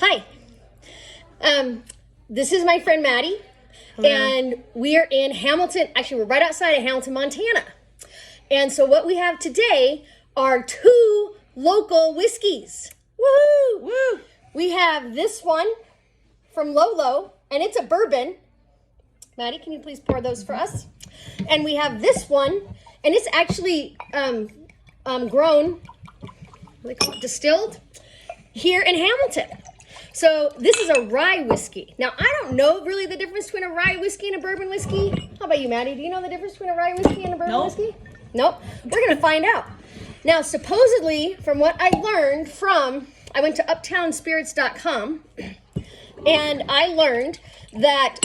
Hi. This is my friend Maddie. Hello. And we are in Hamilton. Actually, we're right outside of Hamilton, Montana. And so what we have today are 2 local whiskeys. Woo! Woo! We have this one from Lolo, and it's a bourbon. Maddie, can you please pour those for us? And we have this one, and it's actually grown, what do they call it, distilled here in Hamilton. So this is a rye whiskey. Now, I don't know really the difference between a rye whiskey and a bourbon whiskey. How about you, Maddie? Do you know the difference between a rye whiskey and a bourbon whiskey? Nope. We're going to find out. Now, supposedly, from what I learned from, I went to uptownspirits.com, and I learned that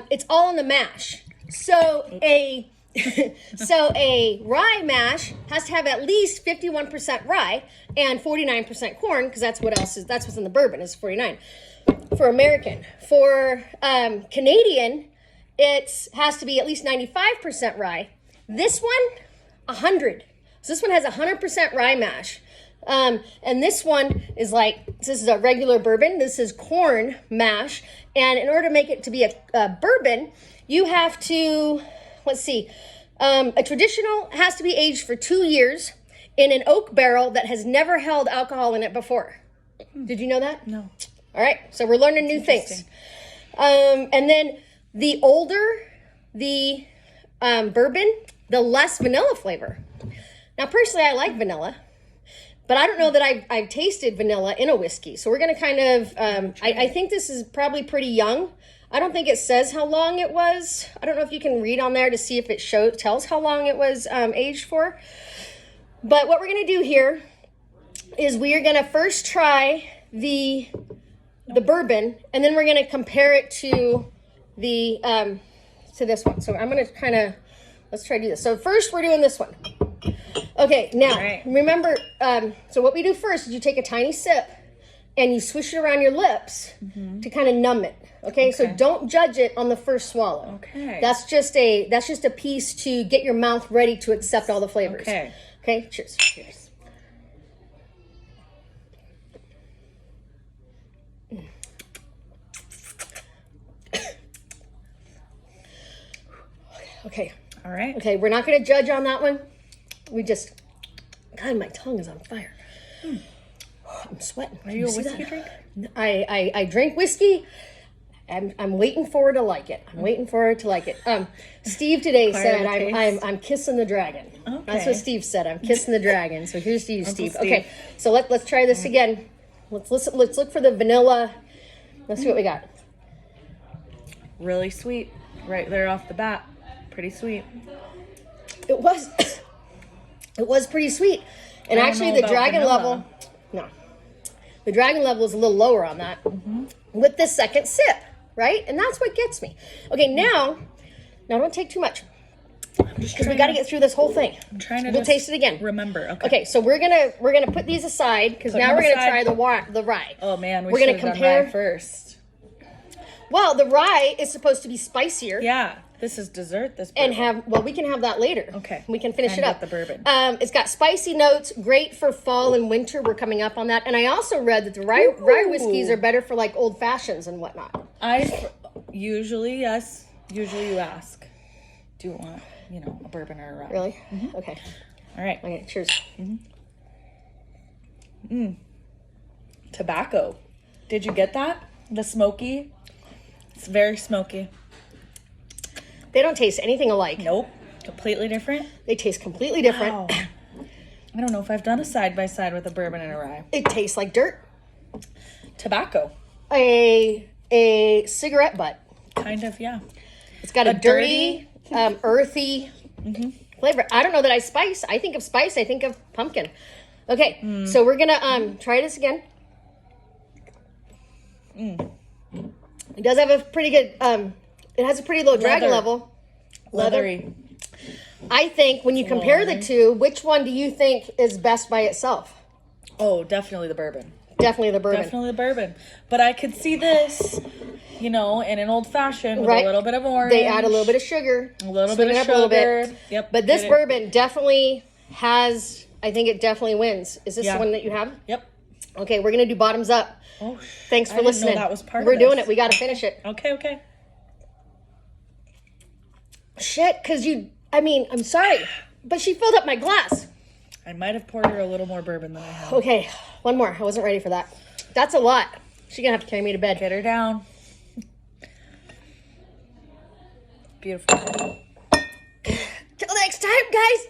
it's all in the mash. So a rye mash has to have at least 51% rye and 49% corn, because that's what's in the bourbon is 49 for American. For Canadian, it has to be at least 95% rye. This one, 100. So this one has 100% rye mash. And this one is this is a regular bourbon. This is corn mash. And in order to make it to be a bourbon, you have to, let's see, a traditional has to be aged for 2 years in an oak barrel that has never held alcohol in it before. Did you know that? No. All right. So we're learning new things. And then the older the bourbon, the less vanilla flavor. Now, personally, I like vanilla. But I don't know that I've tasted vanilla in a whiskey. So we're going to kind of, I think this is probably pretty young. I don't think it says how long it was. I don't know if you can read on there to see if it tells how long it was aged for. But what we're going to do here is we are going to first try the bourbon, and then we're going to compare it to this one. So I'm going to let's try to do this. So first we're doing this one. Okay, now, remember, so what we do first is you take a tiny sip and you swish it around your lips to kind of numb it. Okay, so don't judge it on the first swallow. Okay. That's just a piece to get your mouth ready to accept all the flavors. Okay. Okay, cheers. Cheers. Okay. All right. Okay, we're not going to judge on that one. God, my tongue is on fire. I'm sweating. Are you a whiskey drinker? I drink whiskey. I'm waiting for her to like it. Steve today said I'm kissing the dragon. Okay. That's what Steve said. I'm kissing the dragon. So here's to you, Steve. Okay, so let's try this again. Let's look for the vanilla. Let's see what we got. Really sweet, right there off the bat. Pretty sweet. It was pretty sweet, and actually the dragon level. No, the dragon level is a little lower on that with the second sip. Right? And that's what gets me. Okay, now don't take too much, because we got to get through this whole thing. I'm trying to taste it again. Remember. Okay, so we're gonna put these aside, because now we're gonna try the rye. Oh man, we're gonna compare rye first. Well, the rye is supposed to be spicier. Yeah, this is dessert. This bourbon. And we can have that later. Okay, we can finish it up. The bourbon. It's got spicy notes, great for fall and winter. We're coming up on that, and I also read that the rye whiskeys are better for like old fashions and whatnot. Usually you ask, do you want a bourbon or a rye? Really? Okay. All right. Okay. Cheers. Tobacco. Did you get that? The smoky. It's very smoky. They don't taste anything alike. Nope. Completely different. They taste completely different. Wow. I don't know if I've done a side by side with a bourbon and a rye. It tastes like dirt. Tobacco. A cigarette butt. Kind of, yeah. It's got a dirty, earthy flavor. I don't know that I think of spice. I think of pumpkin. Okay, so we're gonna try this again. It does have a pretty good. It has a pretty low dragon level. Leathery. I think when you compare the two, which one do you think is best by itself? Oh, definitely the bourbon. Definitely the bourbon. Definitely the bourbon. But I could see this, in an old fashioned with a little bit of orange. They add a little bit of sugar. A little bit of sugar. A little bit. Yep. But this bourbon definitely has, I think it definitely wins. Is this the one that you have? Yep. Okay, we're gonna do bottoms up. Oh, Thanks for I didn't know listening. that was part of We're doing this. it. We got to finish it. Okay. Shit, because I'm sorry, but she filled up my glass. I might have poured her a little more bourbon than I have. Okay, one more. I wasn't ready for that. That's a lot. She's gonna have to carry me to bed. Get her down. Beautiful. Till next time, guys.